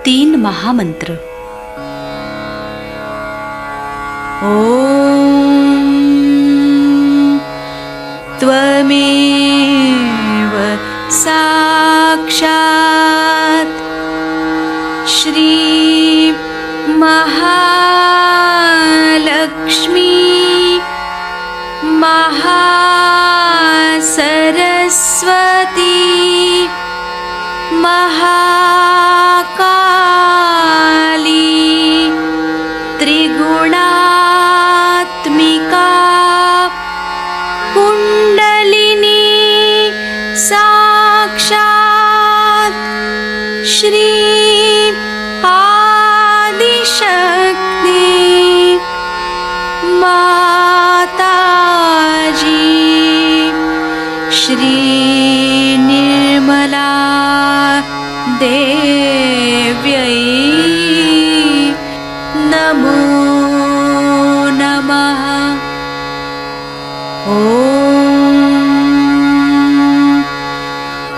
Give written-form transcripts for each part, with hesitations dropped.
3 महामंत्र। त्वमेव साक्षात् श्री महालक्ष्मी महासरस्वती महाकाली त्रिगुणात्मिका कुंडलिनी साक्षात् श्री आदिशक्ति माताजी श्री निर्मला देव्यै नमो नमः। ॐ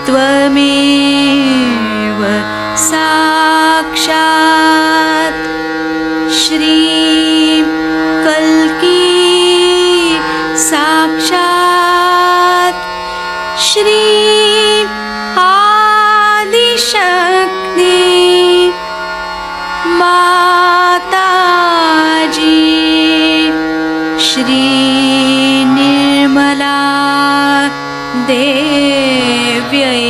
त्वमेव साक्षात् श्री कल्की साक्षात् श्री आदिशक्ति माताजी श्री निर्मला देव्यै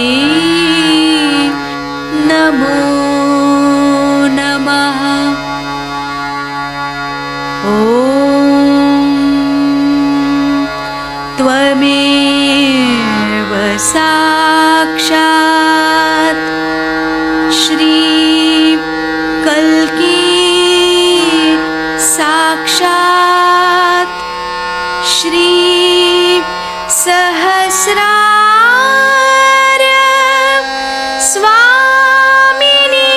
नमो नमः। ॐ त्वमेव साक्षात् श्री कल्की साक्षात् श्री सहस्रार स्वामिनी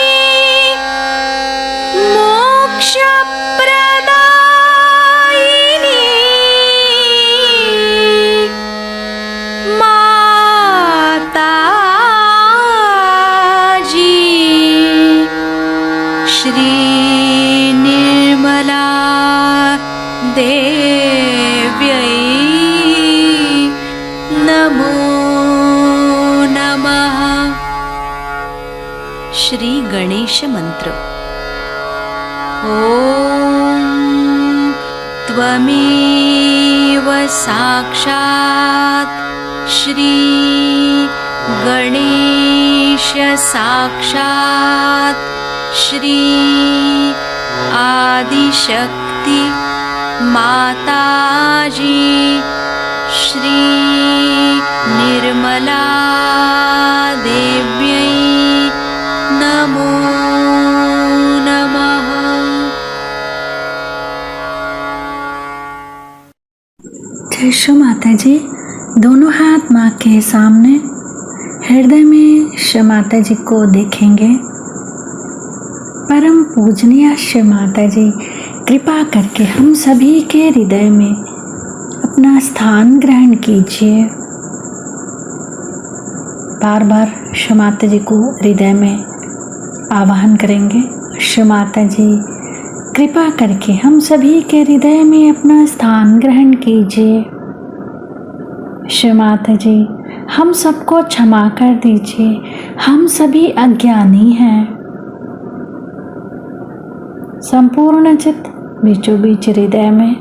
मोक्षप्रदायिनी माताजी श्री निर्मला देव्यै नमो नमः। श्री गणेश मंत्र। ॐ त्वमेव साक्षात् श्री गणेश साक्षात् श्री आदिशक्ति माताजी श्री निर्मला देव्यै नमो नमः। जय श्री माता जी। दोनों हाथ माँ के सामने, हृदय में श्री माता जी को देखेंगे। परम पूजनीय श्री माता जी, कृपा करके हम सभी के हृदय में अपना स्थान ग्रहण कीजिए। बार बार श्री माता जी को हृदय में आवाहन करेंगे। श्री माता जी, कृपा करके हम सभी के हृदय में अपना स्थान ग्रहण कीजिए। श्री माता जी, हम सबको क्षमा कर दीजिए, हम सभी अज्ञानी हैं। संपूर्ण चित्त बीचों बीच हृदय में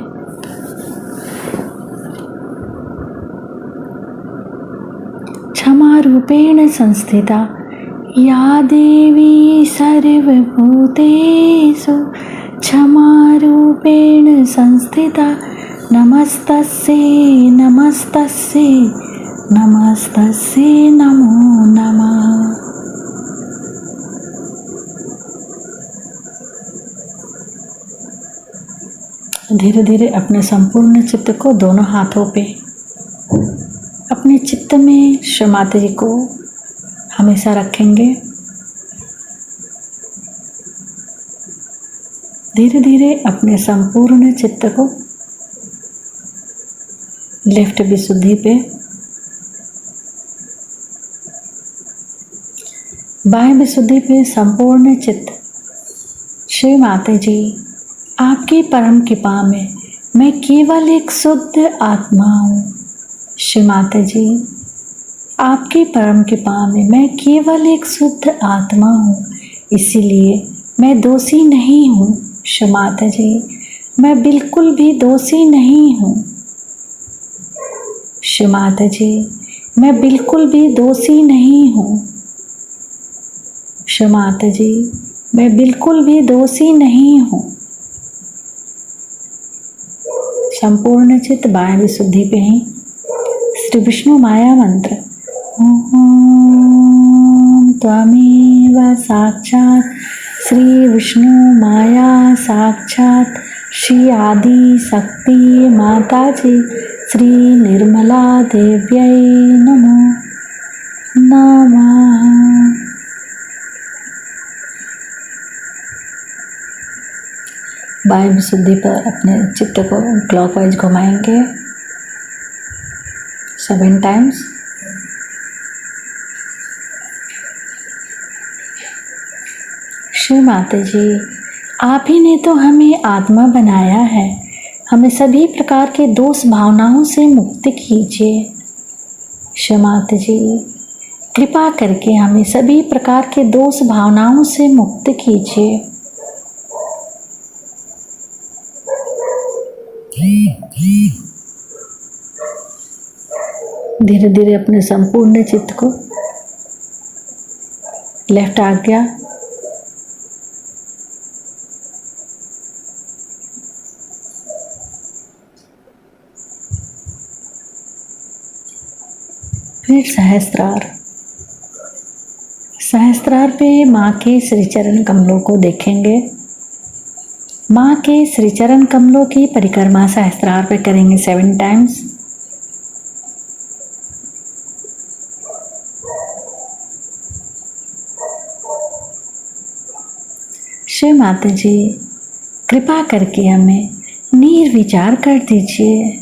क्षमा रूपेण संस्थिता या देवी सर्वभूतेषु क्षमा रूपेण संस्थिता नमस्तस्यै नमस्तस्यै नमस्तस्यै नमो नमः। धीरे धीरे अपने संपूर्ण चित्त को दोनों हाथों पे अपने चित्त में श्री माता जी को हमेशा रखेंगे। धीरे धीरे अपने संपूर्ण चित्त को लेफ्ट विशुद्धि पे बाह्य विशुद्धि पे संपूर्ण चित्त। श्री माता जी, आपकी परम कृपा में मैं केवल एक शुद्ध आत्मा हूँ। श्री माता जी, आपकी परम कृपा में मैं केवल एक शुद्ध आत्मा हूँ, इसीलिए मैं दोषी नहीं हूँ। श्री माता जी, मैं बिल्कुल भी दोषी नहीं हूँ। श्री माता जी, मैं बिल्कुल भी दोषी नहीं हूँ। श्री माता जी, मैं बिल्कुल भी दोषी नहीं हूँ। संपूर्ण चित्त बाह्य विशुद्धि पे ही श्री विष्णु माया मंत्र ओम त्वमेव साक्षात् श्री विष्णु माया साक्षात् श्री आदि शक्ति माता जी श्री निर्मला देव्यै नमो नमः। बाह्य विशुद्धि पर अपने चित्त को क्लॉकवाइज घुमाएंगे 7 टाइम्स। श्री माता जी, आप ही ने तो हमें आत्मा बनाया है, हमें सभी प्रकार के दोष भावनाओं से मुक्त कीजिए। श्री माता जी, कृपा करके हमें सभी प्रकार के दोष भावनाओं से मुक्त कीजिए। धीरे धीरे अपने संपूर्ण चित्त को लेफ्ट आज्ञा फिर सहस्त्रार। सहस्त्रार पे माँ के श्री चरण कमलों को देखेंगे। माँ के श्री चरण कमलों की परिक्रमा सहस्त्रार पे करेंगे 7 टाइम्स। श्री माता जी, कृपा करके हमें निर्विचार कर दीजिए।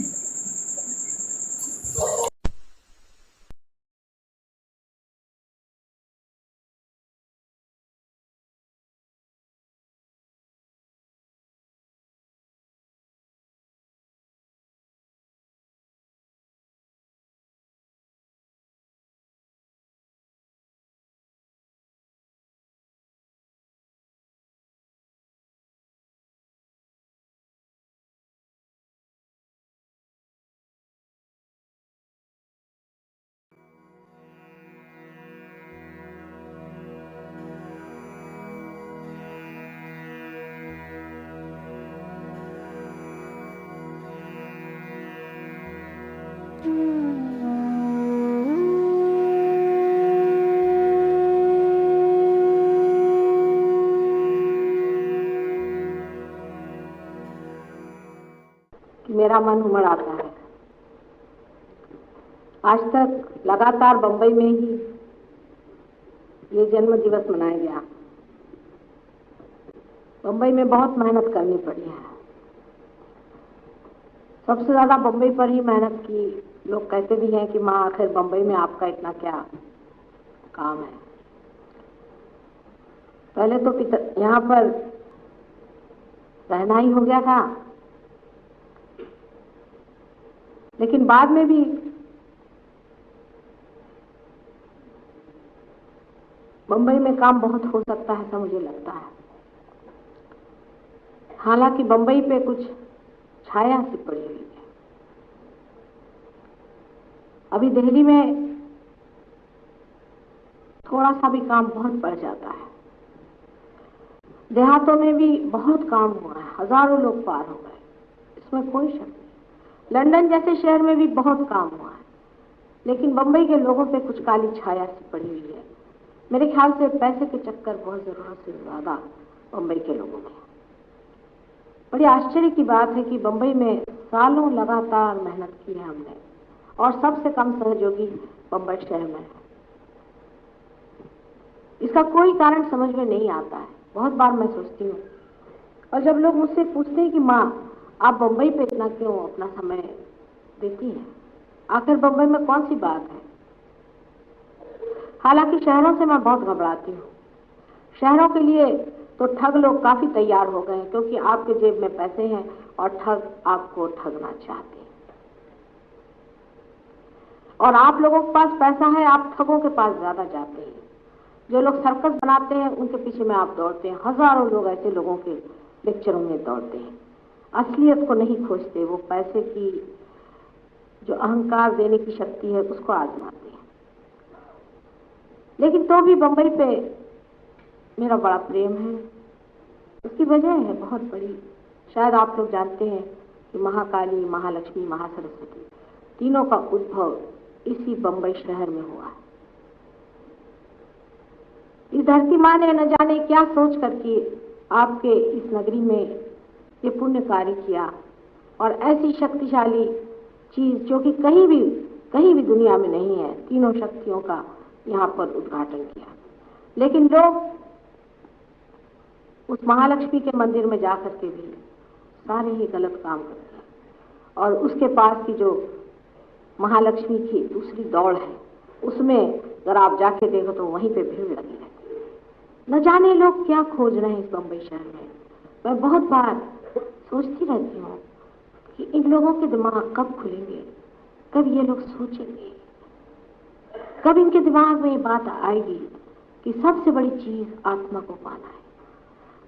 मेरा मन उमड़ आता है। आज तक लगातार बंबई में ही ये जन्म दिवस मनाया गया। बंबई में बहुत मेहनत करनी पड़ी है। सबसे ज्यादा बंबई पर ही मेहनत की। लोग कहते भी हैं कि माँ आखिर बंबई में आपका इतना क्या काम है। पहले तो यहाँ पर रहना ही हो गया था, लेकिन बाद में भी बंबई में काम बहुत हो सकता है ऐसा मुझे लगता है। हालांकि बंबई पे कुछ छाया सी पड़ी हुई है। अभी दिल्ली में थोड़ा सा भी काम बहुत बढ़ जाता है। देहातों में भी बहुत काम हुआ है, हजारों लोग पार हो गए, इसमें कोई शक नहीं। लंदन जैसे शहर में भी बहुत काम हुआ है, लेकिन बंबई के लोगों पे कुछ काली छाया सी पड़ी हुई है। मेरे ख्याल से पैसे के चक्कर बहुत जरूरत से ज्यादा बंबई के लोगों में। बड़ी आश्चर्य की बात है कि बंबई में सालों लगातार मेहनत की है हमने, और सबसे कम सहयोगी बंबई शहर में है। इसका कोई कारण समझ में नहीं आता है। बहुत बार मैं सोचती हूँ, और जब लोग मुझसे पूछते हैं कि माँ आप बंबई पे इतना क्यों अपना समय देती हैं, आखिर बंबई में कौन सी बात है, हालांकि शहरों से मैं बहुत घबराती हूँ। शहरों के लिए तो ठग लोग काफी तैयार हो गए हैं, क्योंकि आपके जेब में पैसे हैं और ठग आपको ठगना चाहते हैं। और आप लोगों के पास पैसा है, आप ठगों के पास ज्यादा जाते हैं। जो लोग सर्कस बनाते हैं उनके पीछे में आप दौड़ते हैं। हजारों लोग ऐसे लोगों के लेक्चरों में दौड़ते हैं, असलियत को नहीं खोजते। वो पैसे की जो अहंकार देने की शक्ति है उसको आजमाते हैं। लेकिन तो भी बंबई पे मेरा बड़ा प्रेम है। उसकी वजह है बहुत बड़ी। शायद आप लोग जानते हैं कि महाकाली, महालक्ष्मी, महासरस्वती तीनों का उद्भव इसी बंबई शहर में हुआ है। इस धरती माँ ने न जाने क्या सोच करके आपके इस नगरी में ये पुण्य कार्य किया, और ऐसी शक्तिशाली चीज जो कि कहीं भी दुनिया में नहीं है, तीनों शक्तियों का यहाँ पर उद्घाटन किया। लेकिन लोग उस महालक्ष्मी के मंदिर में जाकर के भी सारे ही गलत काम करते हैं, और उसके पास की जो महालक्ष्मी की दूसरी दौड़ है उसमें अगर आप जाके देखो तो वहीं पे भीड़ लगी है। न जाने लोग क्या खोज रहे हैं इस बंबई शहर में। मैं बहुत बार सोचती रहती हूँ कि इन लोगों के दिमाग कब खुलेंगे, कब ये लोग सोचेंगे, कब इनके दिमाग में ये बात आएगी कि सबसे बड़ी चीज आत्मा को पाना है।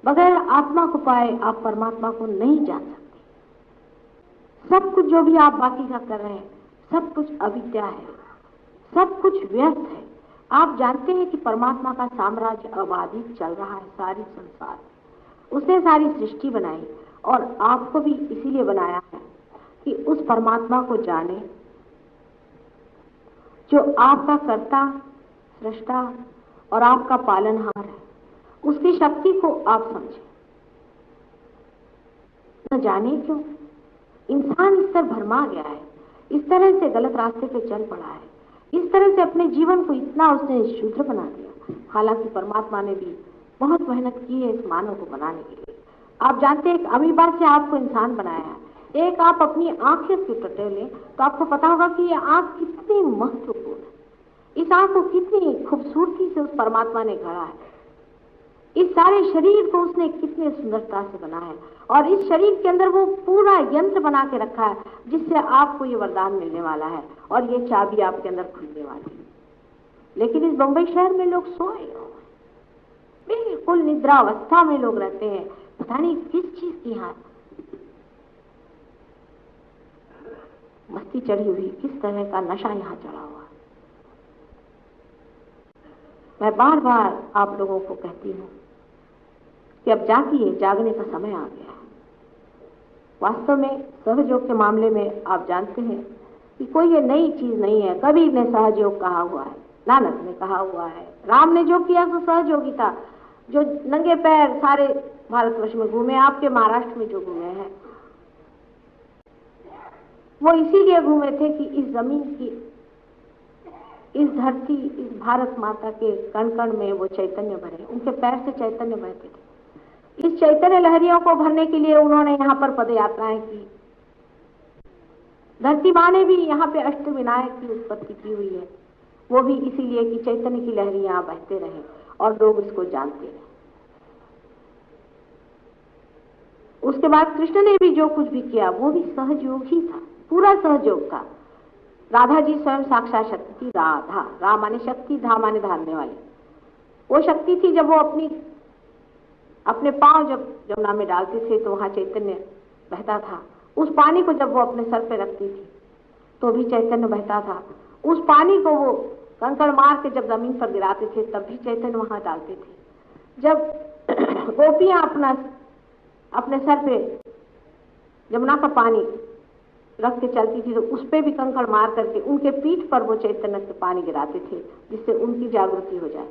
बगैर आत्मा को पाए आप परमात्मा को नहीं जान सकते। सब कुछ जो भी आप बाकी का कर रहे हैं सब कुछ अविद्या है, सब कुछ व्यर्थ है। आप जानते हैं कि परमात्मा का साम्राज्य अबाधित चल रहा है, सारी संसार उसने सारी सृष्टि बनाई, और आपको भी इसीलिए बनाया है कि उस परमात्मा को जाने जो आपका कर्ता, सृष्टा और आपका पालनहार है। उसकी शक्ति को आप समझें। न जाने क्यों इंसान इस तरह भरमा गया है, इस तरह से गलत रास्ते पे चल पड़ा है, इस तरह से अपने जीवन को इतना उसने शूद्र बना दिया। हालांकि परमात्मा ने भी बहुत मेहनत की है इस मानव को बनाने के लिए। आप जानते हैं एक अमीबा से आपको इंसान बनाया है। एक आप अपनी आंखें से टटेलें तो आपको पता होगा कि ये आंख कितनी महत्वपूर्ण है। इस आंख को कितनी खूबसूरती से उस परमात्मा ने गढ़ा है। इस सारे शरीर को उसने कितने सुंदरता से बना है, और इस शरीर के अंदर वो पूरा यंत्र बना के रखा है जिससे आपको ये वरदान मिलने वाला है और ये चाबी आपके अंदर खुलने वाली है। लेकिन इस बंबई शहर में लोग सोए हुए हैं, बिल्कुल निद्रावस्था में लोग रहते हैं। पता नहीं किस चीज की यहाँ मस्ती चढ़ी हुई, किस तरह का नशा यहाँ चढ़ा हुआ। मैं बार बार आप लोगों को कहती हूँ कि अब जागिए, जागने का समय आ गया है। वास्तव में सहयोग के मामले में आप जानते हैं कि कोई ये नई चीज नहीं है। कबीर ने सहयोग कहा हुआ है, नानक ने कहा हुआ है, राम ने जो किया तो सहयोगी था। जो नंगे पैर सारे भारतवर्ष में घूमे, आपके महाराष्ट्र में जो घूमे हैं वो इसीलिए घूमे थे कि इस जमीन की, इस धरती, इस भारत माता के कण कण में वो चैतन्य भरे। उनके पैर से चैतन्य बहते थे। इस चैतन्य लहरियों को भरने के लिए उन्होंने यहाँ पर पद यात्राएं की। धरती माँ ने भी यहाँ पे अष्टविनायक की उत्पत्ति की हुई है, वो भी इसीलिए कि चैतन्य की लहरी यहाँ बहते रहे और लोग इसको जानते रहे। उसके बाद कृष्ण ने भी जो कुछ भी किया वो भी सहयोग ही था, पूरा सहयोग था। राधा जी स्वयं साक्षात शक्ति थी। राधा, रा माने शक्ति, धा माने धारने वाली। वो शक्ति थी। जब वो अपने पांव जब यमुना में डालते थे तो वहां चैतन्य बहता था। उस पानी को जब वो अपने सर पे रखती थी तो भी चैतन्य बहता था। उस पानी को वो कंकड़ मार के जब जमीन पर गिराते थे तब भी चैतन्य वहां डालते थे। जब गोपियां अपने सर पे यमुना का पानी रख के चलती थी तो उस पे भी कंकड़ मार करके उनके पीठ पर वो चैतन्य के पानी गिराते थे जिससे उनकी जागृति हो जाए।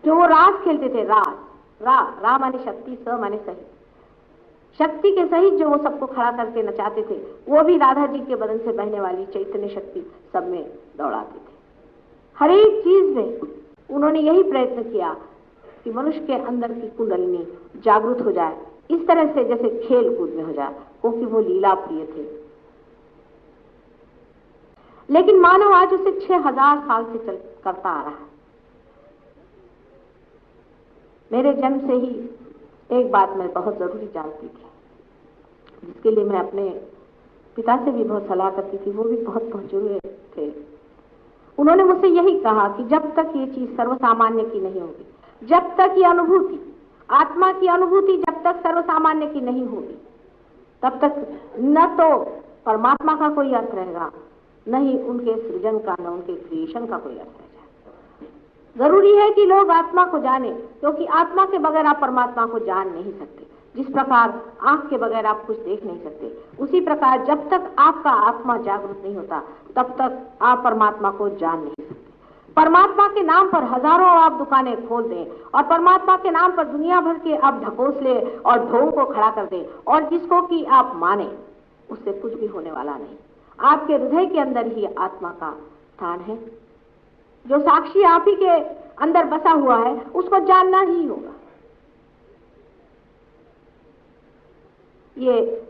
जो वो रास खेलते थे, रा माने शक्ति, स माने सहित, शक्ति के सहित जो वो सबको खड़ा करके नचाते थे, वो भी राधा जी के बदन से बहने वाली चैतन्य शक्ति सब में दौड़ाते थे। हर एक चीज में उन्होंने यही प्रयत्न किया कि मनुष्य के अंदर की कुंडलिनी जागृत हो जाए, इस तरह से जैसे खेल कूद में हो जाए, क्योंकि वो लीला प्रिय थे। लेकिन मानव आज उसे 6000 साल से करता आ रहा है। मेरे जन्म से ही एक बात मैं बहुत ज़रूरी जानती थी, जिसके लिए मैं अपने पिता से भी बहुत सलाह करती थी, वो भी बहुत पहुंचे थे। उन्होंने मुझसे यही कहा कि जब तक ये चीज़ सर्वसामान्य की नहीं होगी, जब तक ये अनुभूति, आत्मा की अनुभूति जब तक सर्वसामान्य की नहीं होगी, तब तक न तो परमात्मा का कोई अर्थ रहेगा, न ही उनके सृजन का, न उनके क्रिएशन का कोई अर्थ रहेगा। जरूरी है कि लोग आत्मा को जाने, क्योंकि आत्मा के बगैर आप परमात्मा को जान नहीं सकते। जिस प्रकार आंख के बगैर आप कुछ देख नहीं सकते, उसी प्रकार जब तक आपका आत्मा जागरूक नहीं होता, तब तक आप परमात्मा को जान नहीं सकते। परमात्मा के नाम पर हजारों आप दुकानें खोल दें और परमात्मा के नाम पर दुनिया भर के आप ढकोसले और ढोंग को खड़ा कर दें और जिसको कि आप माने, उससे कुछ भी होने वाला नहीं। आपके हृदय के अंदर ही आत्मा का स्थान है। जो साक्षी आप ही के अंदर बसा हुआ है, उसको जानना ही होगा। ये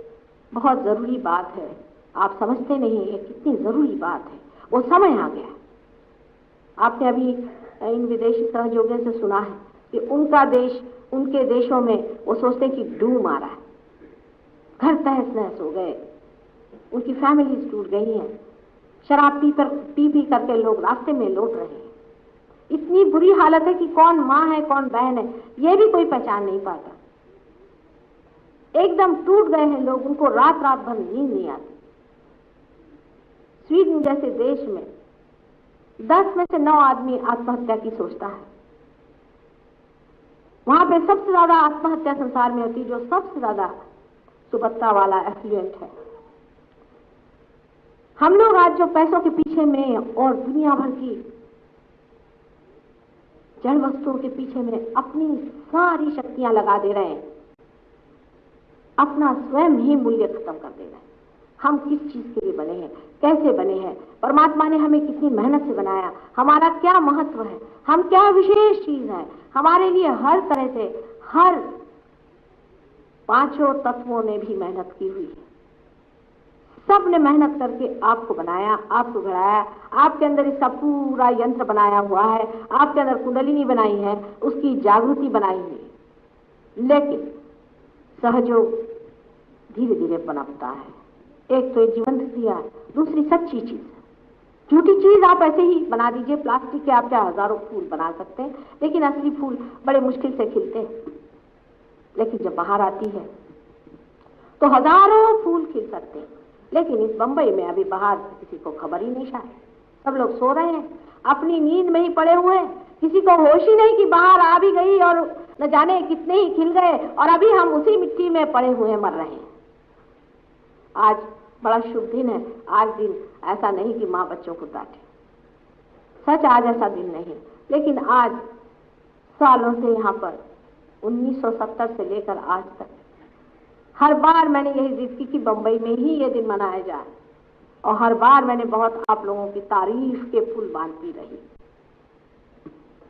बहुत जरूरी बात है, आप समझते नहीं ये कितनी जरूरी बात है। वो समय आ गया। आपने अभी इन विदेशी सहयोगियों से सुना है कि उनका देश, उनके देशों में वो सोचते कि डूब आ रहा है, घर तहस नहस हो गए, उनकी फैमिलीज टूट गई हैं, शराब पी करके लोग रास्ते में लौट रहे हैं। इतनी बुरी हालत है कि कौन माँ है कौन बहन है ये भी कोई पहचान नहीं पाता। एकदम टूट गए हैं लोग, उनको रात रात भर नींद नहीं आती। स्वीडन जैसे देश में 10 में से 9 आदमी आत्महत्या की सोचता है। वहां पे सबसे ज्यादा आत्महत्या संसार में होती, जो सबसे ज्यादा सुबत्ता वाला एफ्लुएंट है। हम लोग आज जो पैसों के पीछे में और दुनिया भर की जड़ वस्तुओं के पीछे में अपनी सारी शक्तियां लगा दे रहे हैं, अपना स्वयं ही मूल्य खत्म कर दे रहे हैं। हम किस चीज के लिए बने हैं, कैसे बने हैं, परमात्मा ने हमें कितनी मेहनत से बनाया, हमारा क्या महत्व है, हम क्या विशेष चीज है। हमारे लिए हर तरह से हर 5 तत्वों ने भी मेहनत की हुई है। सब ने मेहनत करके आपको बनाया, आपको घड़ाया, आपके अंदर इसका पूरा यंत्र बनाया हुआ है, आपके अंदर कुंडलिनी बनाई है, उसकी जागृति बनाई है। लेकिन सहयोग धीरे धीरे पनपता है। एक तो ये जीवंत क्रिया है, दूसरी सच्ची चीज है। झूठी चीज आप ऐसे ही बना दीजिए, प्लास्टिक के आप क्या हजारों फूल बना सकते हैं, लेकिन असली फूल बड़े मुश्किल से खिलते हैं। लेकिन जब बाहर आती है तो हजारों फूल खिल सकते हैं। लेकिन इस बंबई में अभी बाहर किसी को खबर ही नहीं, शायद सब लोग सो रहे हैं, अपनी नींद में ही पड़े हुए हैं, किसी को होश ही नहीं कि बाहर आ भी गई और न जाने कितने ही खिल गए और अभी हम उसी मिट्टी में पड़े हुए मर रहे हैं। आज बड़ा शुभ दिन है। आज दिन ऐसा नहीं कि माँ बच्चों को डांटे, सच आज ऐसा दिन नहीं, लेकिन आज सालों से यहाँ पर 1970 से लेकर आज तक हर बार मैंने यही जिद की कि बंबई में ही ये दिन मनाया जाए, और हर बार मैंने बहुत आप लोगों की तारीफ के फूल बांधती रही।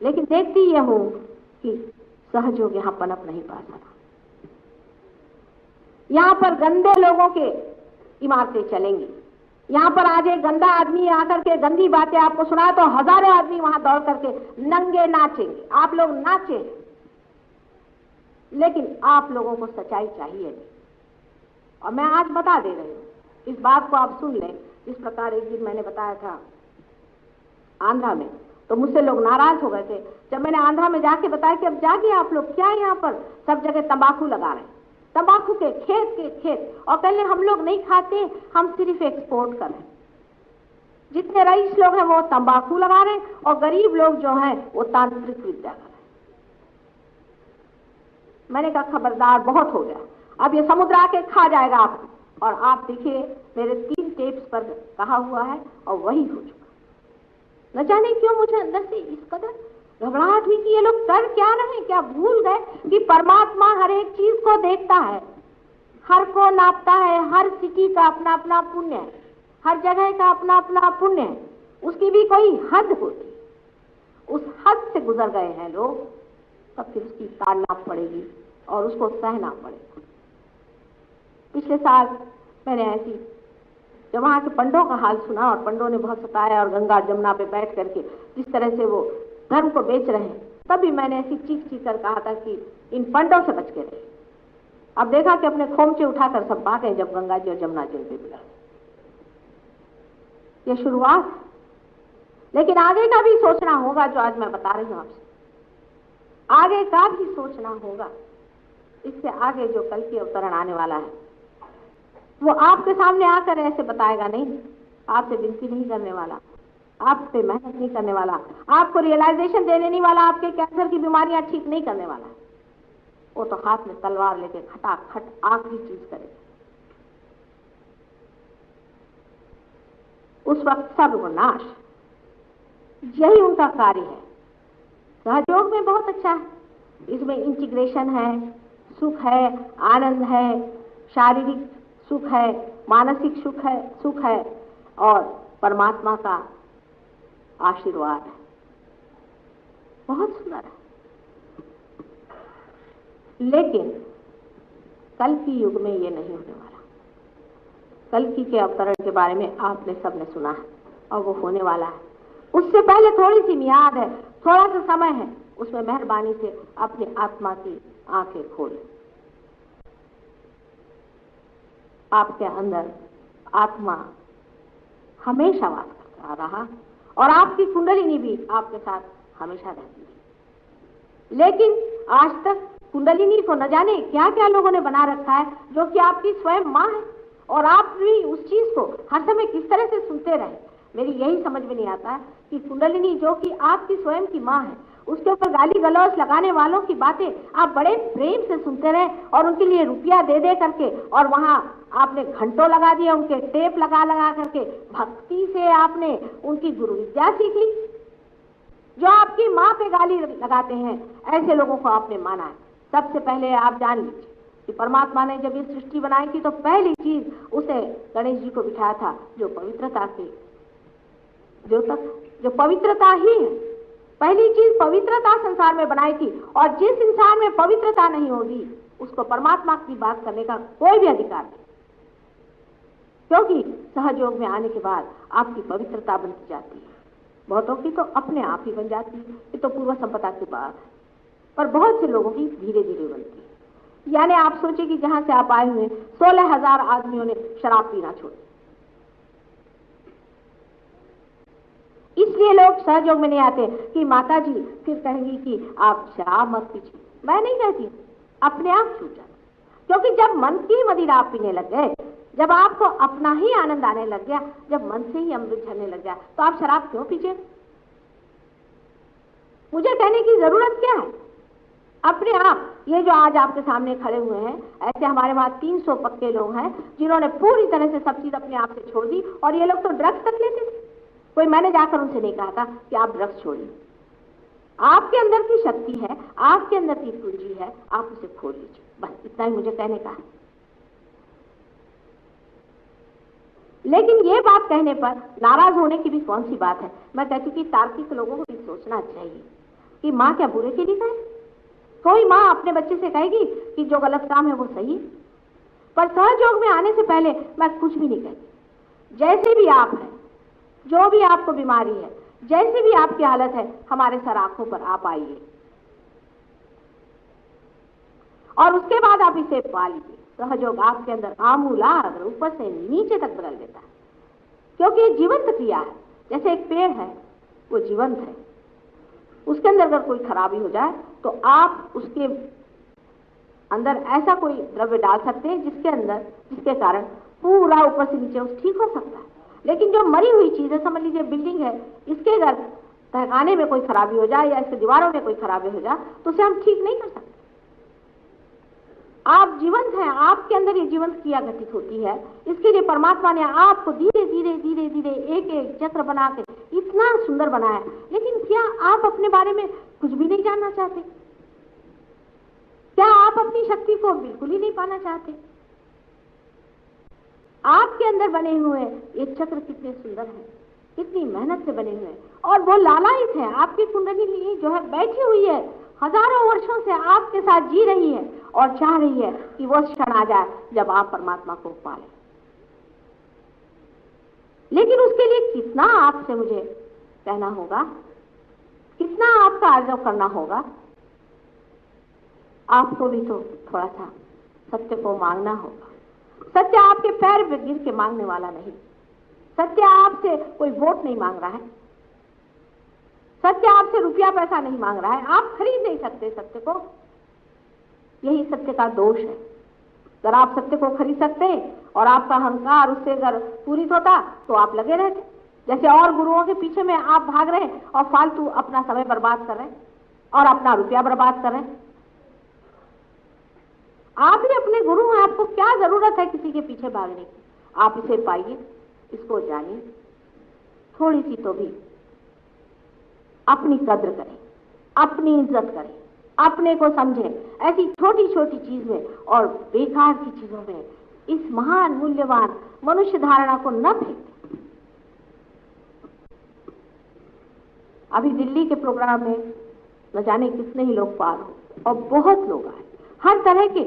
लेकिन देखती ये हूं कि सहयोग यहाँ पनप नहीं पा सका। यहाँ पर गंदे लोगों के इमारतें चलेंगी। यहाँ पर आज एक गंदा आदमी आकर के गंदी बातें आपको सुनाए तो हजारों आदमी वहां दौड़ करके नंगे नाचेंगे। आप लोग नाचें, लेकिन आप लोगों को सच्चाई चाहिए नहीं। और मैं आज बता दे रही हूँ, इस बात को आप सुन लें। इस प्रकार एक दिन मैंने बताया था आंध्रा में, तो मुझसे लोग नाराज हो गए थे जब मैंने आंध्रा में जाके बताया कि अब जाके आप लोग क्या यहाँ पर सब जगह तंबाकू लगा रहे हैं, तंबाकू के खेत, और कहने हम लोग नहीं खाते, हम सिर्फ एक्सपोर्ट कर रहे हैं। जितने रईस लोग हैं वो तंबाकू लगा रहे हैं और गरीब लोग जो हैं वो तांत्रिक विद्या कर रहे हैं। मैंने कहा खबरदार, बहुत हो गया, अब ये समुद्र आके खा जाएगा आपको। और आप देखिए मेरे 3 टेप्स पर कहा हुआ है और वही हो चुका। न जाने क्यों मुझे अंदर से इस कदर घबराहट हुई कि ये लोग कर क्या रहे हैं, क्या भूल गए कि परमात्मा हर एक चीज को देखता है, हर को नापता है, हर सिटी का अपना अपना पुण्य है, हर जगह का अपना अपना पुण्य है, उसकी भी कोई हद होती। उस हद से गुजर गए हैं लोग, तब फिर उसकी ताड़ना पड़ेगी और उसको सहना पड़ेगा। पिछले साल मैंने ऐसी जब वहां के पंडों का हाल सुना, और पंडों ने बहुत सताया, और गंगा जमुना पे बैठ करके जिस तरह से वो धर्म को बेच रहे हैं, तभी मैंने ऐसी चीख चीख कर कहा था कि इन पंडों से बच के रहे। अब देखा कि अपने खोमचे उठाकर सब भागे जब गंगा जी और जमुना जी पे मिला। ये शुरुआत है, लेकिन आगे का भी सोचना होगा, जो आज मैं बता रही हूं आपसे। आगे का भी सोचना होगा। इससे आगे जो कल की अवतरण आने वाला है, वो आपके सामने आकर ऐसे बताएगा नहीं, आपसे विनती नहीं करने वाला, आप पे मेहनत नहीं करने वाला, आपको रियलाइजेशन देने नहीं वाला, आपके कैंसर की बीमारियां ठीक नहीं करने वाला। वो तो हाथ में तलवार लेके खटाखट आखिरी चीज करेगा। उस वक्त सर्वनाश, यही उनका कार्य है। सहयोग में बहुत अच्छा है, इसमें इंटीग्रेशन है, सुख है, आनंद है, शारीरिक सुख है, मानसिक सुख है और परमात्मा का आशीर्वाद है। बहुत सुंदर है। लेकिन कल की युग में ये नहीं होने वाला। कल की के अवतरण के बारे में आपने सबने सुना है और वो होने वाला है। उससे पहले थोड़ी सी मियाद है, थोड़ा सा समय है, उसमें मेहरबानी से अपनी आत्मा की आंखें खोलें। आपके अंदर आत्मा हमेशा वास करता रहा और आपकी कुंडलिनी भी आपके साथ हमेशा रहती है। लेकिन आज तक कुंडलिनी को न जाने क्या क्या लोगों ने बना रखा है, जो कि आपकी स्वयं माँ है, और आप भी उस चीज को हर समय किस तरह से सुनते रहे। मेरी यही समझ में नहीं आता है कि कुंडलिनी जो कि आपकी स्वयं की माँ है, उसके ऊपर गाली गलौज लगाने वालों की बातें आप बड़े प्रेम से सुनते रहे और उनके लिए रुपया दे दे करके, और वहां आपने घंटों लगा दिए, उनके टेप लगा लगा करके भक्ति से आपने उनकी गुरु विद्या सीख ली। जो आपकी माँ पे गाली लगाते हैं, ऐसे लोगों को आपने माना है। सबसे पहले आप जान लीजिए कि परमात्मा ने जब ये सृष्टि बनाई थी तो पहली चीज उसे गणेश जी को बिठाया था, जो पवित्रता की द्योतक, जो पवित्रता ही है। पहली चीज पवित्रता संसार में बनाई थी, और जिस इंसान में पवित्रता नहीं होगी उसको परमात्मा की बात करने का कोई भी अधिकार नहीं, क्योंकि सहयोग में आने के बाद आपकी पवित्रता बनती जाती है। बहुतों की तो अपने आप ही बन जाती है, ये तो पूर्व संपदा की बात है, पर बहुत से लोगों की धीरे धीरे बनती है। यानी आप सोचिए कि जहां से आप आए हुए 16,000 आदमियों ने शराब पीना छोड़ा। इसलिए लोग सहयोग में नहीं आते कि माता जी फिर कहेंगी कि आप शराब मत पीजिए। मैं नहीं कहती, अपने आप छूट जाता, क्योंकि जब मन की मदिरा आप पीने लग गए, जब आपको अपना ही आनंद आने लग गया, जब मन से ही अमृत झरने लग गया, तो आप शराब क्यों पीजिए? मुझे कहने की जरूरत क्या है? अपने आप ये जो आज आपके सामने खड़े हुए हैं, ऐसे हमारे वहां 300 पक्के लोग हैं जिन्होंने पूरी तरह से सब चीज अपने आप से छोड़ दी, और ये लोग तो ड्रग्स तक लेते थे। कोई मैंने जाकर उनसे नहीं कहा था कि आप ड्रग्स छोड़िए। आपके अंदर की शक्ति है, आपके अंदर की पूंजी है, आप उसे खोल लीजिए। बस इतना ही मुझे कहने का है। लेकिन ये बात कहने पर नाराज होने की भी कौन सी बात है? मैं कहती हूँ कि तार्किक लोगों को भी सोचना चाहिए कि माँ क्या बुरे के लिए कहे? कोई माँ अपने बच्चे से कहेगी कि जो गलत काम है वो सही, पर सहयोग में आने से पहले मैं कुछ भी नहीं कहती। जैसे भी आप हैं, जो भी आपको बीमारी है, जैसे भी आपकी हालत है, हमारे सर आंखों पर आप आइए और उसके बाद आप इसे पा लीजिए। सहयोग आपके अंदर आमूलाग्र ऊपर से नीचे तक बदल देता है, क्योंकि ये जीवंत क्रिया है। जैसे एक पेड़ है, वो जीवंत है, उसके अंदर अगर कोई खराबी हो जाए तो आप उसके अंदर ऐसा कोई द्रव्य डाल सकते हैं जिसके कारण पूरा ऊपर से नीचे ठीक हो सकता है। लेकिन जो मरी हुई चीज है, समझ लीजिए बिल्डिंग है, इसके अगर तहखाने में कोई खराबी हो जाए या इसके दीवारों में कोई खराबी हो जाए तो उसे हम ठीक नहीं कर सकते। आप जीवंत हैं, आपके अंदर ये जीवंत क्रिया घटित होती है। इसके लिए परमात्मा ने आपको धीरे धीरे धीरे धीरे एक एक चक्र बना के इतना सुंदर बनाया। लेकिन क्या आप अपने बारे में कुछ भी नहीं जानना चाहते? क्या आप अपनी शक्ति को बिल्कुल ही नहीं पाना चाहते? आपके अंदर बने हुए ये चक्र कितने सुंदर हैं, कितनी मेहनत से बने हुए हैं, और वो लालायित है। आपकी कुंडलिनी जो है बैठी हुई है, हजारों वर्षों से आपके साथ जी रही है और चाह रही है कि वो क्षण आ जाए जब आप परमात्मा को पा लें। लेकिन उसके लिए कितना आपसे मुझे कहना होगा, कितना आपका अर्जव करना होगा? आपको भी तो थोड़ा सा सत्य को मांगना होगा। सत्य आपके पैर पे गिर के मांगने वाला नहीं। सत्य आपसे कोई वोट नहीं मांग रहा है। सत्य आपसे रुपया पैसा नहीं मांग रहा है। आप खरीद नहीं सकते सत्य को। यही सत्य का दोष है। अगर आप सत्य को खरीद सकते और आपका अहंकार उससे अगर पूरित होता तो आप लगे रहते। जैसे और गुरुओं के पीछे में आप भाग रहे हैं और फालतू अपना समय बर्बाद कर रहे हैं और अपना रुपया बर्बाद कर रहे हैं। आप ही अपने गुरु हैं। आपको क्या जरूरत है किसी के पीछे भागने की? आप इसे पाइए, इसको जानिए, थोड़ी सी तो भी अपनी कद्र करें, अपनी इज्जत करें, अपने को समझें। ऐसी छोटी छोटी चीज में और बेकार की चीजों में इस महान मूल्यवान मनुष्य धारणा को न फेंकें। अभी दिल्ली के प्रोग्राम में न जाने कितने ही लोग पार हो और बहुत लोग आए, हर तरह के।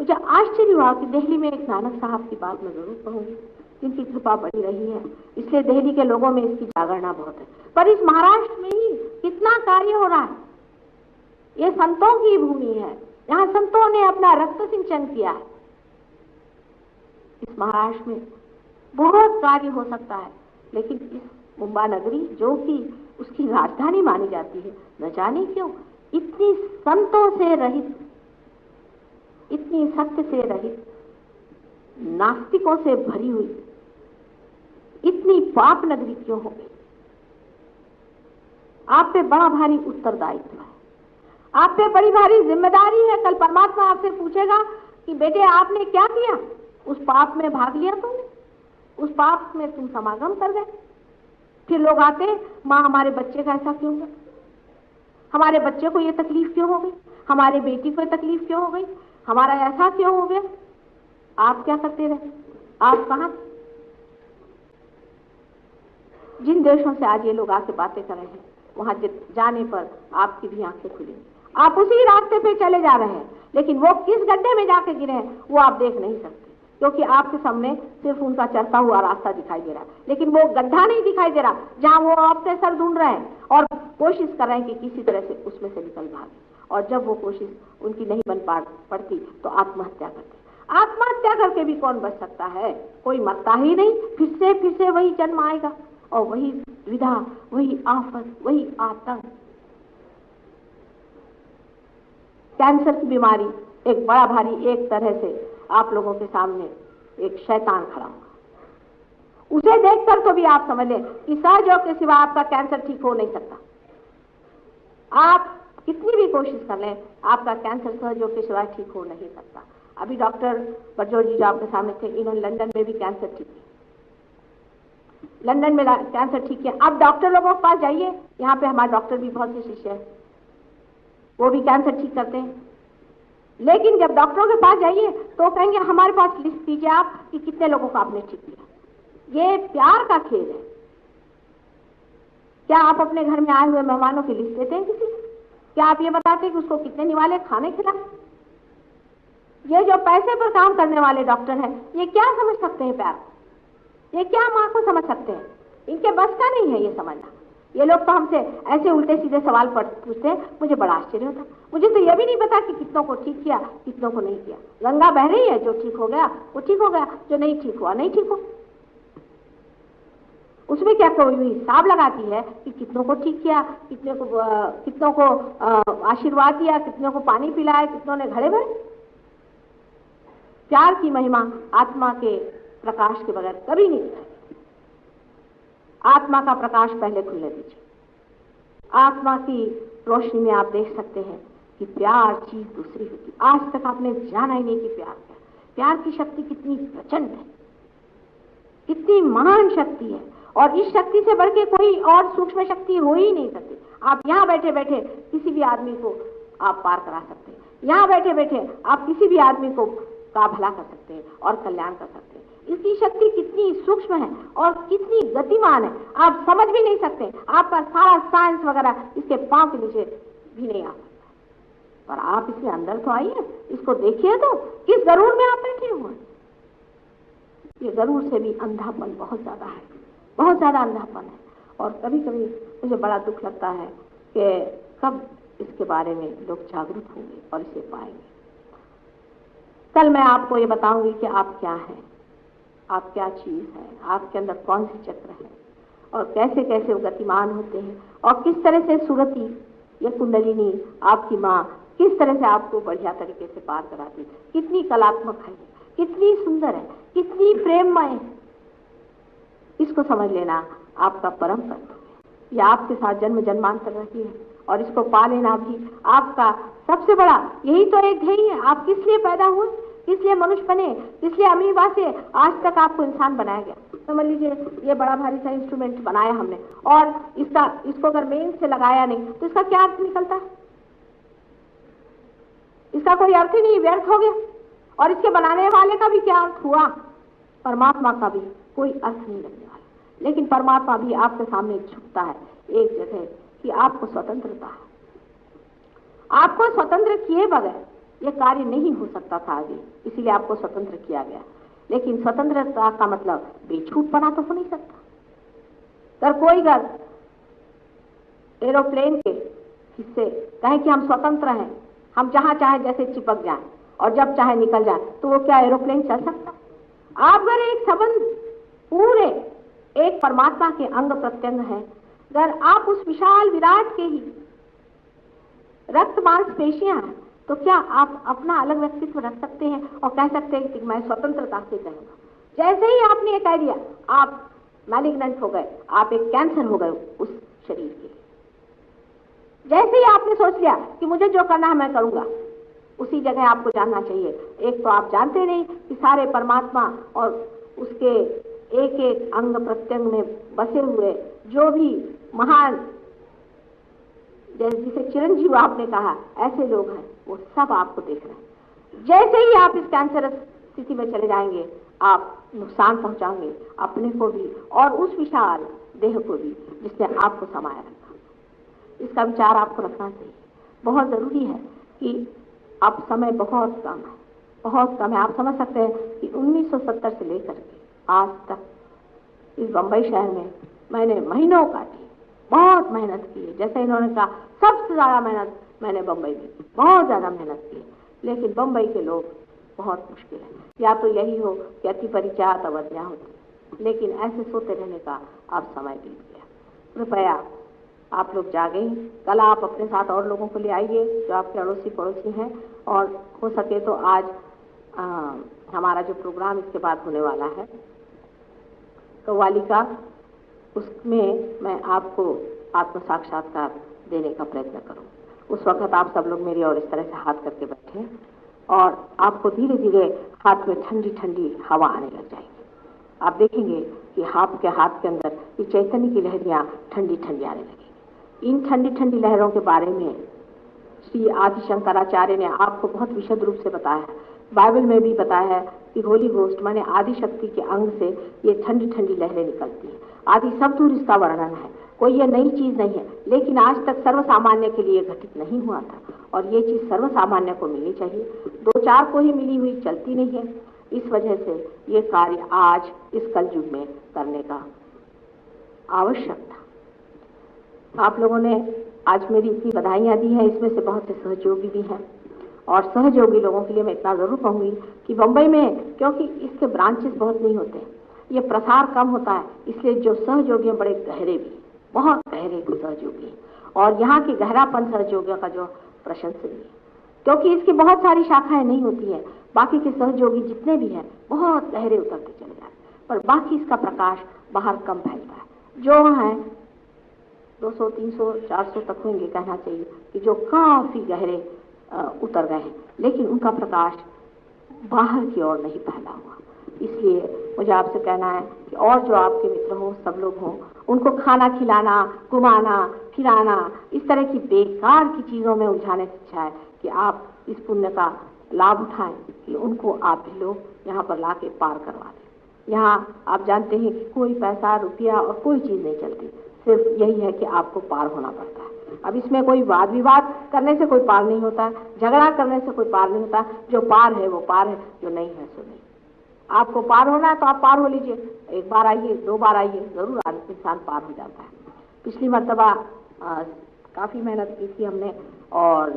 मुझे आश्चर्य हुआ कि दिल्ली में एक नानक साहब की बात मैं जरूर कहूंगी, जिनकी कृपा बनी रही है, इसलिए दिल्ली के लोगों में इसकी जागरणा बहुत है। पर इस महाराष्ट्र में ही कितना कार्य हो रहा है। ये संतों की भूमि है, यहाँ संतों ने अपना रक्त सिंचन किया है। इस महाराष्ट्र में बहुत कार्य हो सकता है, लेकिन इस मुंबई नगरी जो कि उसकी राजधानी मानी जाती है, न जाने क्यों इतनी संतों से रहित, इतनी सत्य से रहित, नास्तिकों से भरी हुई इतनी पाप नगरी क्यों हो गई? आप पे बड़ा भारी उत्तरदायित्व है, आप पे बड़ी भारी जिम्मेदारी है। कल परमात्मा आपसे पूछेगा कि बेटे आपने क्या किया? उस पाप में भाग लिया तुमने, उस पाप में तुम समागम कर गए। फिर लोग आते, माँ हमारे बच्चे का ऐसा क्यों हुआ, हमारे बच्चे को ये तकलीफ क्यों हो गई, हमारे बेटी को तकलीफ क्यों हो गई, हमारा ऐसा क्यों हो गया? आप क्या करते रहे? आप कहाँ? जिन देशों से आज ये लोग आके बातें कर रहे हैं, वहां जाने पर आपकी भी आंखें खुली। आप उसी रास्ते पे चले जा रहे हैं, लेकिन वो किस गड्ढे में जाके गिरे हैं वो आप देख नहीं सकते, क्योंकि आपके सामने सिर्फ उनका चलता हुआ रास्ता दिखाई दे रहा है, लेकिन वो गड्ढा नहीं दिखाई दे रहा जहां वो आपसे सर ढूंढ रहे हैं और कोशिश कर रहे हैं कि किसी तरह से उसमें से निकल भागे। और जब वो कोशिश उनकी नहीं बन पड़ती तो आत्महत्या करते। आत्महत्या करके भी कौन बच सकता है? कोई मरता ही नहीं, फिर से वही जन्म आएगा और वही विधा, वही आफत, वही आतंक। कैंसर की बीमारी एक बड़ा भारी, एक तरह से आप लोगों के सामने एक शैतान खड़ा होगा। उसे देखकर तो भी आप समझ लें कि सहयोग के सिवा आपका कैंसर ठीक हो नहीं सकता। आप कितनी भी कोशिश कर लें, आपका कैंसर सहयोग के सिवा ठीक हो नहीं सकता। अभी डॉक्टर बरजोर जी जो आपके सामने थे, इन्होंने लंदन में भी कैंसर ठीक किया, लंदन में कैंसर ठीक किया। अब डॉक्टर लोगों के पास जाइए, यहाँ पे हमारे डॉक्टर भी बहुत से शिष्य हैं, वो भी कैंसर ठीक करते हैं। लेकिन जब डॉक्टरों के पास जाइए तो कहेंगे हमारे पास लिस्ट कीजिए आप कि कितने लोगों को आपने ठीक किया। ये प्यार का खेल है। क्या आप अपने घर में आए हुए मेहमानों की लिस्ट देते हैं किसी? क्या आप ये बताते हैं कि उसको कितने निवाले खाने खिलाए? ये जो पैसे पर काम करने वाले डॉक्टर हैं, ये क्या समझ सकते हैं प्यार? ये क्या माँ को समझ सकते हैं? इनके बस का नहीं है ये समझना। ये लोग तो हमसे ऐसे उल्टे सीधे सवाल पूछते हैं, मुझे बड़ा आश्चर्य होता है। मुझे तो ये भी नहीं पता कि कितनों को ठीक किया, कितनों को नहीं किया। गंगा बह रही है, जो ठीक हो गया वो ठीक हो गया, जो नहीं ठीक हुआ नहीं ठीक हो। उसमें क्या कोई हिसाब लगाती है कि कितनों को ठीक किया, कितनों को आशीर्वाद दिया, कितनों को पानी पिलाया, कितनों ने घड़े भरे? प्यार की महिमा आत्मा के प्रकाश के बगैर कभी नहीं दिखाई। आत्मा का प्रकाश पहले खुलने दीजिए। आत्मा की रोशनी में आप देख सकते हैं कि प्यार चीज दूसरी होती। आज तक आपने जाना ही नहीं कि प्यार क्या। प्यार की शक्ति कितनी प्रचंड है, कितनी महान शक्ति है, और इस शक्ति से बढ़ के कोई और सूक्ष्म शक्ति हो ही नहीं सकती। आप यहाँ बैठे बैठे किसी भी आदमी को आप पार करा सकते हैं। यहाँ बैठे बैठे आप किसी भी आदमी को का भला कर सकते हैं और कल्याण कर सकते हैं। इसकी शक्ति कितनी सूक्ष्म है और कितनी गतिमान है, आप समझ भी नहीं सकते। आपका सारा साइंस वगैरह इसके पांव के नीचे भी नहीं आ सकता। पर आप इसके अंदर तो आइए, इसको देखिए तो किस गरूर में आप बैठे हुए। ये गरूर से भी अंधापन बहुत ज्यादा है, बहुत ज्यादा अंधापन है। और कभी कभी मुझे बड़ा दुख लगता है कि कब इसके बारे में लोग जागरूक होंगे और इसे पाएंगे। कल मैं आपको ये बताऊंगी कि आप क्या हैं, आप क्या चीज़ है, आपके अंदर कौन से चक्र है और कैसे कैसे वो गतिमान होते हैं और किस तरह से सुरति या कुंडलिनी आपकी माँ किस तरह से आपको बढ़िया तरीके से पार कराती है। कितनी कलात्मक है, कितनी सुंदर है, कितनी प्रेममय है। इसको समझ लेना आपका परम कर्तव्य है। यह आपके साथ जन्म जन्मांतर रही है और इसको पा लेना भी आपका सबसे बड़ा यही तो एक ध्येय है। आप किस लिए पैदा हुए, किस लिए मनुष्य बने, किस लिए अमीबा से आज तक आपको इंसान बनाया गया। समझ लीजिए ये बड़ा भारी सा इंस्ट्रूमेंट बनाया हमने और इसको अगर मेन से लगाया नहीं तो इसका क्या अर्थ निकलता है? इसका कोई अर्थ ही नहीं, व्यर्थ हो गया। और इसके बनाने वाले का भी क्या अर्थ हुआ? परमात्मा का भी कोई अर्थ नहीं लगने वाला। लेकिन परमात्मा भी आपके सामने झुकता है एक जगह कि आपको स्वतंत्रता है। आपको स्वतंत्र किए बगैर यह कार्य नहीं हो सकता था आगे, इसीलिए आपको स्वतंत्र किया गया। लेकिन स्वतंत्रता का मतलब बेछूटपना तो हो नहीं सकता। अगर कोई घर एरोप्लेन के हिस्से कहे कि हम स्वतंत्र हैं, हम जहां चाहे जैसे चिपक जाएं और जब चाहे निकल जाएं, तो वो क्या एरोप्लेन चल सकता? आप अगर एक संबंध पूरे एक परमात्मा के अंग प्रत्यंग है, अगर आप उस विशाल विराट के ही रक्त मांसपेशियां हैं, तो क्या आप अपना अलग व्यक्तित्व रख सकते हैं और कह सकते हैं कि मैं स्वतंत्रता से कहूंगा? जैसे ही आपने ये कह दिया आप मैलिग्नेंट हो गए, आप एक कैंसर हो गए उस शरीर के। जैसे ही आपने सोच लिया कि मुझे जो करना है मैं करूंगा, उसी जगह आपको जानना चाहिए एक तो आप जानते नहीं कि सारे परमात्मा और उसके एक एक अंग प्रत्यंग में बसे हुए जो भी महान, जिसे चिरंजीव आपने कहा, ऐसे लोग हैं, वो सब आपको देख रहे हैं। जैसे ही आप इस कैंसरस स्थिति में चले जाएंगे, आप नुकसान पहुंचाएंगे अपने को भी और उस विशाल देह को भी जिसने आपको समाया रखा। इसका विचार आपको रखना चाहिए। बहुत जरूरी है कि अब समय बहुत कम है, बहुत कम है। आप समझ सकते हैं कि 1970 से लेकर के आज तक इस बंबई शहर में मैंने महीनों काटी, बहुत मेहनत की है। जैसे इन्होंने कहा सबसे ज्यादा मेहनत मैंने बंबई में की, बहुत ज्यादा मेहनत की। लेकिन बंबई के लोग बहुत मुश्किल है। या तो यही हो कि अति परिचयात अवज्ञा होती, लेकिन ऐसे सोते रहने का अब समय बीत गया। कृपया आप लोग जागे। कल आप अपने साथ और लोगों को ले आइए जो आपके अड़ोसी पड़ोसी हैं, और हो सके तो आज हमारा जो प्रोग्राम इसके बाद होने वाला है कव्वाली का, उसमें मैं आपको आत्म साक्षात्कार देने का प्रयत्न करूं। उस वक्त आप सब लोग मेरी और इस तरह से हाथ करके बैठे और आपको धीरे धीरे हाथ में ठंडी ठंडी हवा आने लग जाएगी। आप देखेंगे कि आपके हाथ के अंदर ये चैतन्य की लहरियां ठंडी ठंडी आने लगेंगी। इन ठंडी ठंडी लहरों के बारे में श्री आदि शंकराचार्य ने आपको बहुत विशद रूप से बताया है। बाइबल में भी बताया है कि होली घोस्ट माने आदि शक्ति के अंग से ये ठंडी ठंडी लहरें निकलती हैं। आदि शब्द इसका वर्णन है, कोई ये नई चीज नहीं है, लेकिन आज तक सर्वसामान्य के लिए घटित नहीं हुआ था और ये चीज सर्वसामान्य को मिलनी चाहिए। दो चार को ही मिली हुई चलती नहीं है। इस वजह से ये कार्य आज इस कलयुग में करने का आवश्यक था। आप लोगों ने आज मेरी इतनी बधाइयाँ दी हैं, इसमें से बहुत से सहयोगी भी हैं और सहयोगी लोगों के लिए मैं इतना जरूर कहूँगी कि बम्बई में क्योंकि इसके ब्रांचेस बहुत नहीं होते, ये प्रसार कम होता है, इसलिए जो सहयोगी हैं बड़े गहरे भी, बहुत गहरे सहयोगी हैं और यहाँ की गहरापन सहयोगियों का जो प्रशंसनीय है, क्योंकि इसकी बहुत सारी शाखाएं नहीं होती हैं। बाकी के सहयोगी जितने भी हैं बहुत गहरे उतरते चले जाते, पर बाकी इसका प्रकाश बाहर कम फैलता है। जो हैं 200, 300, 400 तक होंगे कहना चाहिए कि जो काफी गहरे उतर गए हैं, लेकिन उनका प्रकाश बाहर की ओर नहीं फैला हुआ। इसलिए मुझे आपसे कहना है कि और जो आपके मित्र हों, सब लोग हों, उनको खाना खिलाना, घुमाना फिराना, इस तरह की बेकार की चीज़ों में उलझाने से अच्छा है कि आप इस पुण्य का लाभ उठाएं कि उनको आप भी लोग यहाँ पर ला के पार करवा दें। यहाँ आप जानते हैं कि कोई पैसा रुपया और कोई चीज़ नहीं चलती, सिर्फ यही है कि आपको पार होना पड़ता है। अब इसमें कोई वाद विवाद करने से कोई पार नहीं होता, झगड़ा करने से कोई पार नहीं होता। जो पार है वो पार है, जो नहीं है सो नहीं। आपको पार होना है तो आप पार हो लीजिए, एक बार आइए, 2 बार आइए, जरूर इंसान पार हो जाता है। पिछली मर्तबा काफ़ी मेहनत की थी हमने और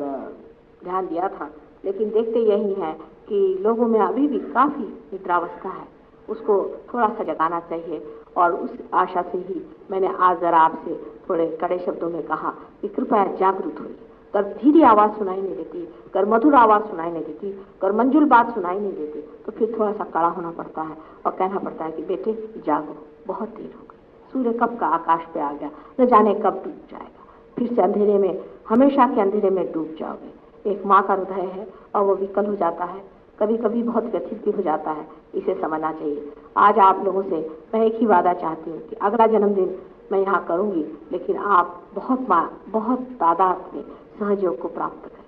ध्यान दिया था, लेकिन देखते यही हैं कि लोगों में अभी भी काफ़ी निद्रावस्था है, उसको थोड़ा सा जगाना चाहिए। और उस आशा से ही मैंने आज ज़रा आपसे थोड़े कड़े शब्दों में कहा कि कृपया जागरूक होइए। अगर धीरे आवाज़ सुनाई नहीं देती, अगर मधुर आवाज़ सुनाई नहीं देती, अगर मंजुल बात सुनाई नहीं देती, तो फिर थोड़ा सा कड़ा होना पड़ता है और कहना पड़ता है कि बेटे जागो, बहुत देर हो गई, सूर्य कब का आकाश पे आ गया, न जाने कब डूब जाएगा, फिर से अंधेरे में, हमेशा के अंधेरे में डूब जाओगे। एक माँ का हृदय है और वो विकल हो जाता है, कभी कभी बहुत व्यथित भी हो जाता है, इसे समझना चाहिए। आज आप लोगों से मैं एक ही वादा चाहती हूँ कि अगला जन्मदिन मैं यहाँ करूँगी, लेकिन आप बहुत तादाद में सहयोग को प्राप्त करें।